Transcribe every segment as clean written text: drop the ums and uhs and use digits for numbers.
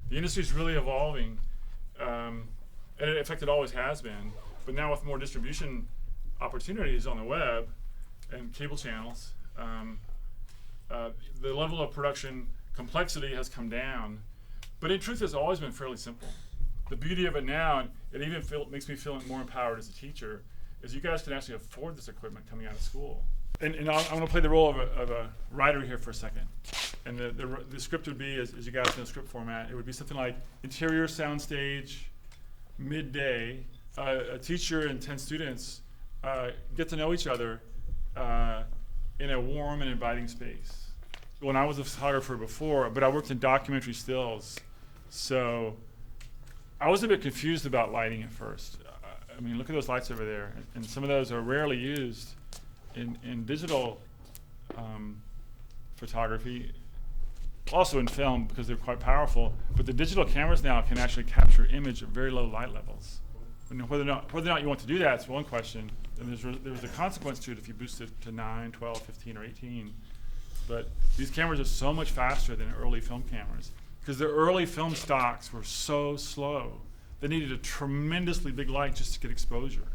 The industry's really evolving, and in fact it always has been, but now with more distribution opportunities on the web and cable channels, the level of production complexity has come down, but in truth it's always been fairly simple. The beauty of it now, and it even makes me feel more empowered as a teacher, is you guys can actually afford this equipment coming out of school. And I'm going to play the role of a writer here for a second. And the script would be, as you guys know, the script format, it would be something like interior soundstage, midday, a teacher and 10 students get to know each other in a warm and inviting space. When I was a photographer before, but I worked in documentary stills, so I was a bit confused about lighting at first. I mean, look at those lights over there, and some of those are rarely used in digital photography, also in film because they're quite powerful. But the digital cameras now can actually capture image at very low light levels. And whether or not you want to do that is one question. And there's a consequence to it if you boost it to 9, 12, 15, or 18. But these cameras are so much faster than early film cameras because the early film stocks were so slow. They needed a tremendously big light just to get exposure.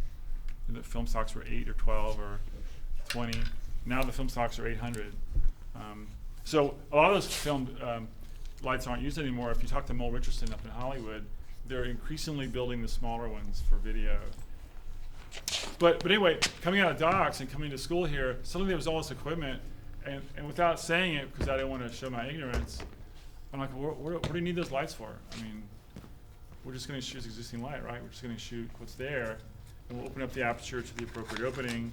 And the film stocks were 8 or 12 or 20. Now the film stocks are 800. So a lot of those film lights aren't used anymore. If you talk to Mole Richardson up in Hollywood, they're increasingly building the smaller ones for video. But anyway, coming out of docs and coming to school here, suddenly there was all this equipment, and without saying it, because I didn't want to show my ignorance, I'm like, what do you need those lights for? I mean, we're just going to shoot existing light, right? We're just going to shoot what's there, and we'll open up the aperture to the appropriate opening.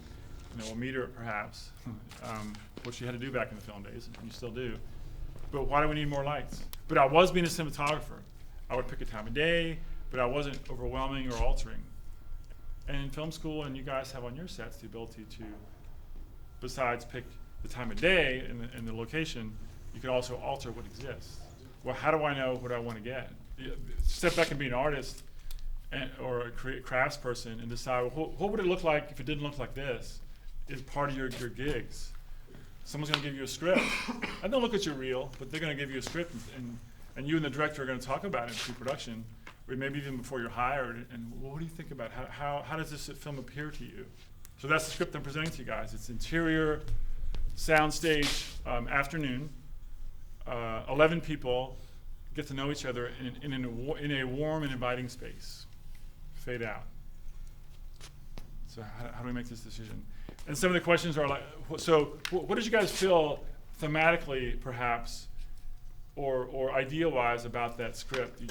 We'll meter it perhaps, which you had to do back in the film days, and you still do. But why do we need more lights? But I was being a cinematographer. I would pick a time of day, but I wasn't overwhelming or altering. And in film school, and you guys have on your sets the ability to, besides pick the time of day and the location, you can also alter what exists. Well, how do I know what I want to get? Step back and be an artist or a crafts person and decide, well, what would it look like if it didn't look like this? Is part of your gigs. Someone's going to give you a script. And they'll look at your reel, but they're going to give you a script, and you and the director are going to talk about it in pre-production, or maybe even before you're hired. And what do you think about it? How does this film appear to you? So that's the script I'm presenting to you guys. It's interior, soundstage, afternoon. 11 people get to know each other in a warm and inviting space. Fade out. So how do we make this decision? And some of the questions are like, so what did you guys feel thematically, perhaps, or idea-wise about that script?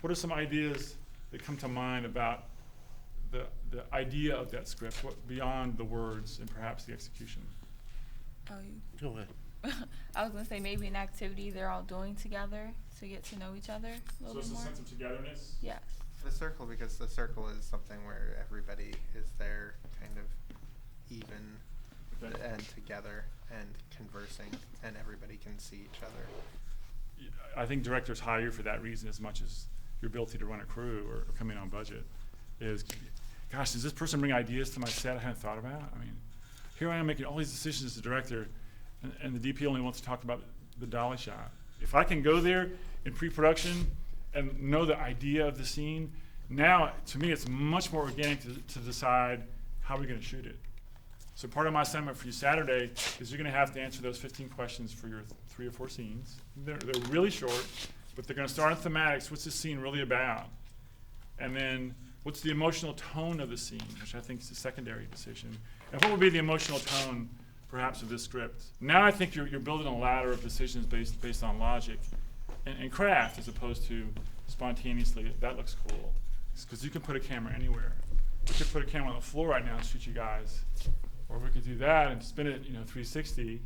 What are some ideas that come to mind about the idea of that script, beyond the words and perhaps the execution? Go ahead. I was going to say maybe an activity they're all doing together to get to know each other a little bit more. So it's a sense of togetherness? Yes. The circle, because the circle is something where everybody is there kind of even and together and conversing, and everybody can see each other. I think directors hire you for that reason as much as your ability to run a crew or come in on budget. Is, gosh, does this person bring ideas to my set I hadn't thought about? I mean, here I am making all these decisions as a director, and the DP only wants to talk about the dolly shot. If I can go there in pre-production and know the idea of the scene, now, to me, it's much more organic to decide how we're going to shoot it. So part of my assignment for you Saturday is you're going to have to answer those 15 questions for your 3 or 4 scenes. They're really short, but they're going to start on thematics. What's this scene really about? And then what's the emotional tone of the scene, which I think is a secondary decision. And what would be the emotional tone, perhaps, of this script? Now I think you're building a ladder of decisions based on logic and craft as opposed to spontaneously. That looks cool. Because you can put a camera anywhere. We could put a camera on the floor right now and shoot you guys. Or we could do that and spin it, 360,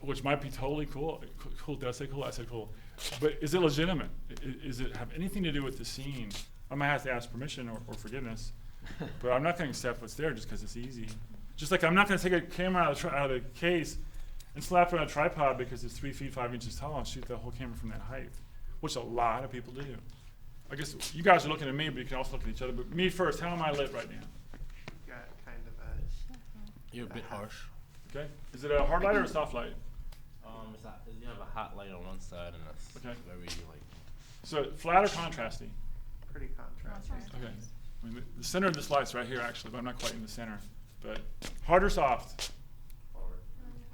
which might be totally cool. Cool, did I say cool? I said cool. But is it legitimate? Is it have anything to do with the scene? I might have to ask permission or forgiveness, but I'm not going to accept what's there just because it's easy. Just like I'm not going to take a camera out of the case and slap it on a tripod because it's 3 feet 5 inches tall and shoot the whole camera from that height, which a lot of people do. I guess you guys are looking at me, but you can also look at each other. But me first, how am I lit right now? Got kind of a... You're a bit harsh. Okay. Is it a hard light or a soft light? You have a hot light on one side and a very like. So flat or contrasty? Pretty contrasty. Okay. I mean, the center of this light's right here actually, but I'm not quite in the center. But hard or soft?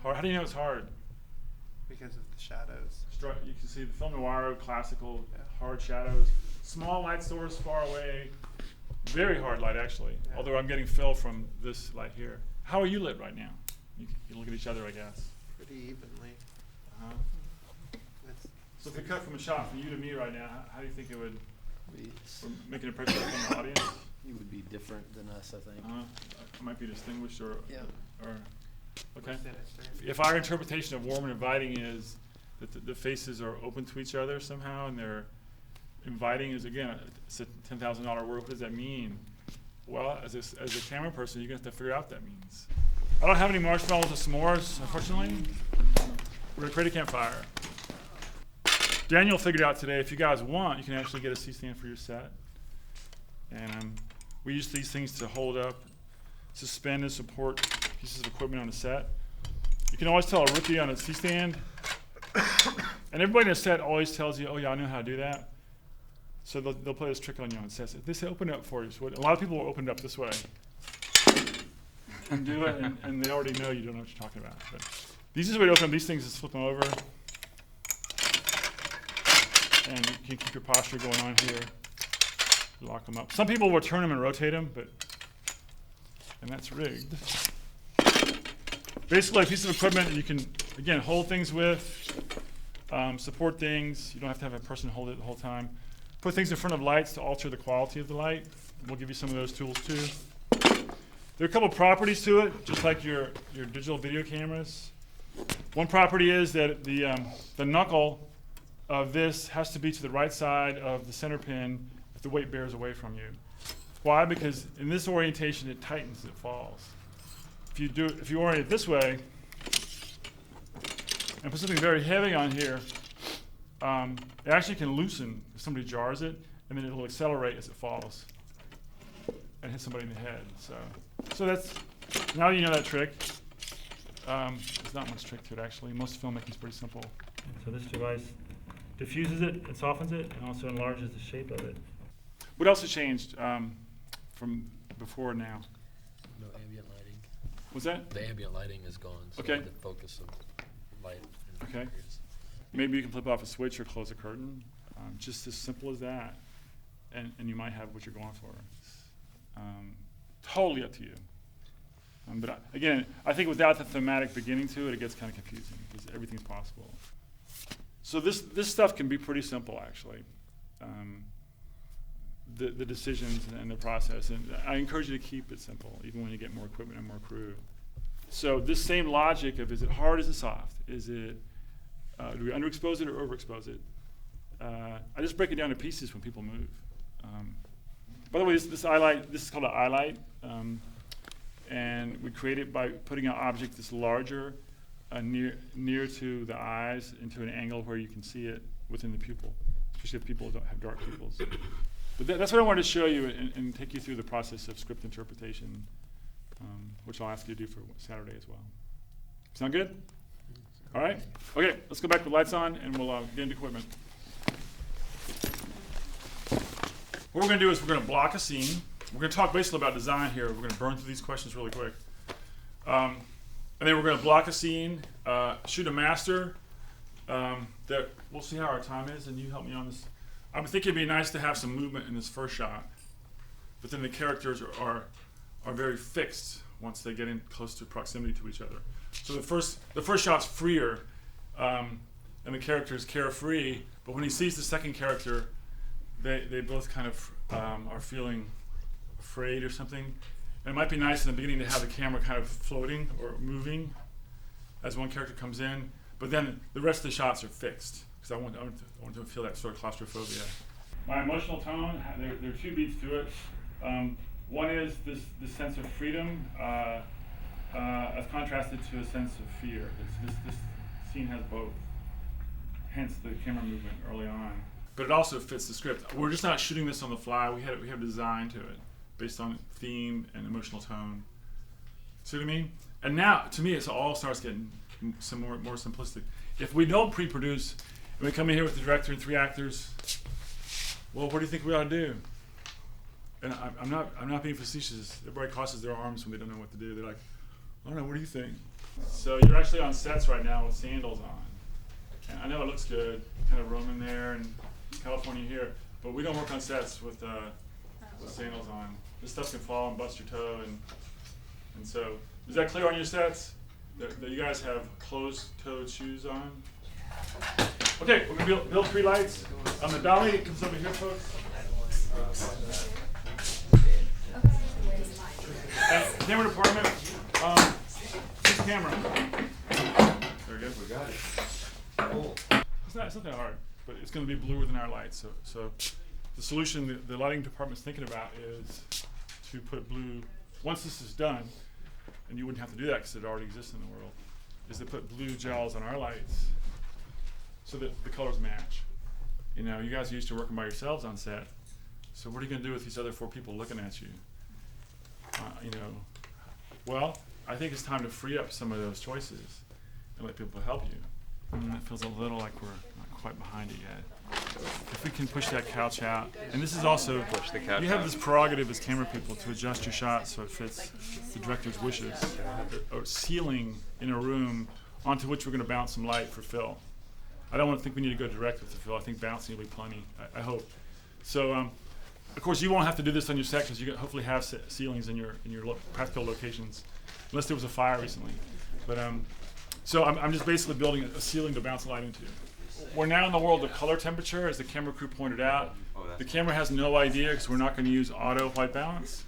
Hard. How do you know it's hard? Because of the shadows. You can see the film noir, classical, hard shadows. Small light source far away. Very hard light actually. Yeah. Although I'm getting fill from this light here. How are you lit right now? You can look at each other, I guess. Pretty evenly. So if we cut from a shot from you to me right now, how do you think it would make an impression on the audience? You would be different than us, I think. I might be distinguished or okay. Sinister. If our interpretation of warm and inviting is that the faces are open to each other somehow, and they're inviting is again it's a $10,000 word. What does that mean? Well, as a camera person, you're gonna have to figure out what that means. I don't have any marshmallows or s'mores, unfortunately. We're gonna create a campfire. Daniel figured out today, if you guys want, you can actually get a C-stand for your set. And we use these things to hold up, suspend and support pieces of equipment on a set. You can always tell a rookie on a C-stand, and everybody in a set always tells you, oh yeah, I know how to do that. So they'll play this trick on you on sets. They say, open it up for you. So a lot of people will open it up this way and do it, and they already know you don't know what you're talking about. But the easiest way to open up these things is flip them over. And you can keep your posture going on here. Lock them up. Some people will turn them and rotate them, and that's rigged. Basically, a piece of equipment that you can, again, hold things with, support things. You don't have to have a person hold it the whole time. Put things in front of lights to alter the quality of the light. We'll give you some of those tools too. There are a couple properties to it, just like your digital video cameras. One property is that the knuckle of this has to be to the right side of the center pin if the weight bears away from you. Why? Because in this orientation it tightens, it falls. If you orient it this way and put something very heavy on here, it actually can loosen if somebody jars it, and then it will accelerate as it falls and hit somebody in the head. So that's, now you know that trick. There's not much trick to it actually. Most filmmaking is pretty simple. So this device diffuses it and softens it, and also enlarges the shape of it. What else has changed from before and now? No ambient lighting. What's that? The ambient lighting is gone, so Okay. the focus of light. Okay. Maybe you can flip off a switch or close a curtain. Just as simple as that, and you might have what you're going for. Totally up to you. But again, I think without the thematic beginning to it, it gets kind of confusing because everything's possible. So this stuff can be pretty simple, actually. The decisions and the process, and I encourage you to keep it simple, even when you get more equipment and more crew. So this same logic of, is it hard, is it soft? Is it, do we underexpose it or overexpose it? I just break it down to pieces when people move. By the way, this eye light, this is called an eye light, and we create it by putting an object that's larger near to the eyes into an angle where you can see it within the pupil, especially if people don't have dark pupils. But that's what I wanted to show you and take you through the process of script interpretation, which I'll ask you to do for Saturday as well. Sound good? All right? Okay, let's go back with lights on and we'll get into equipment. What we're going to do is we're going to block a scene. We're going to talk basically about design here. We're going to burn through these questions really quick. And then we're going to block a scene, shoot a master. That we'll see how our time is, and you help me on this. I would think it'd be nice to have some movement in this first shot, but then the characters are very fixed once they get in close to proximity to each other. So the first shot's freer, and the character is carefree. But when he sees the second character, they both kind of are feeling afraid or something. And it might be nice in the beginning to have the camera kind of floating or moving as one character comes in, but then the rest of the shots are fixed because I want to feel that sort of claustrophobia. My emotional tone, there are two beats to it. One is this sense of freedom as contrasted to a sense of fear. This scene has both, hence the camera movement early on. But it also fits the script. We're just not shooting this on the fly. We have design to it based on theme and emotional tone. See what I mean? And now, to me, it all starts getting some more simplistic. If we don't pre-produce, and we come in here with the director and 3 actors, well, what do you think we ought to do? And I'm not being facetious. Everybody crosses their arms when they don't know what to do. They're like, I don't know, what do you think? So you're actually on sets right now with sandals on. And I know it looks good, kind of roaming there in California here, but we don't work on sets with sandals on. This stuff can fall and bust your toe, and so is that clear on your sets? That you guys have closed-toed shoes on? Okay, we're gonna build 3 lights. The dolly comes over here, folks. And camera department, this camera. There we go. We got it. Cool. It's not that hard, but it's going to be bluer than our lights. So the solution the lighting department's thinking about is to put blue. Once this is done, and you wouldn't have to do that because it already exists in the world, is to put blue gels on our lights so that the colors match. You know, you guys are used to working by yourselves on set. So what are you going to do with these other 4 people looking at you? You know, well, I think it's time to free up some of those choices and let people help you. It feels a little like we're not quite behind it yet. If we can push that couch out, and this is also, you have this prerogative as camera people to adjust your shot so it fits the director's wishes. Or ceiling in a room onto which we're going to bounce some light for fill. I don't think we need to go direct with the fill. I think bouncing will be plenty. I hope. So, of course, you won't have to do this on your set because you hopefully have ceilings in your practical locations, unless there was a fire recently. But so I'm just basically building a ceiling to bounce light into. We're now in the world of color temperature, as the camera crew pointed out. The camera has no idea because we're not going to use auto white balance.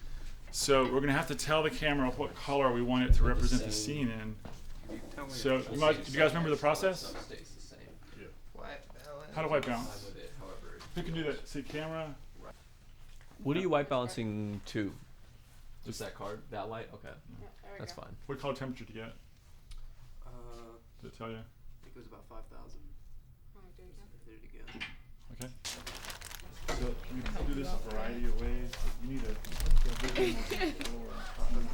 So we're going to have to tell the camera what color we want it to represent the scene in. So do you guys remember the process? How to white balance? Who can do that? See, camera. What are you white balancing to? Just that card? That light? Okay. That's fine. What color temperature to get? Did it tell you? I think it was about 5,000. There you go. Okay. So you can do this a variety of ways. You need a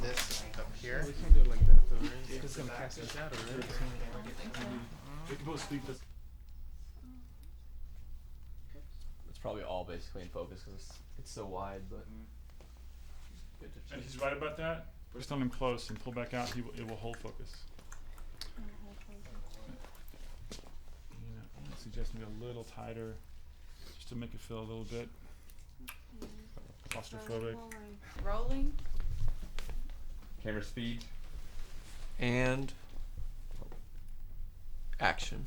This up here. We can do it like that though, right? It's gonna cast a shadow, right? we can both speak this. It's probably all basically in focus because it's so wide, but good to And choose. he's right about that. Just on him close and pull back out. It will hold focus. You know, I'm suggesting a little tighter, just to make it feel a little bit claustrophobic. Rolling. Camera speed and action.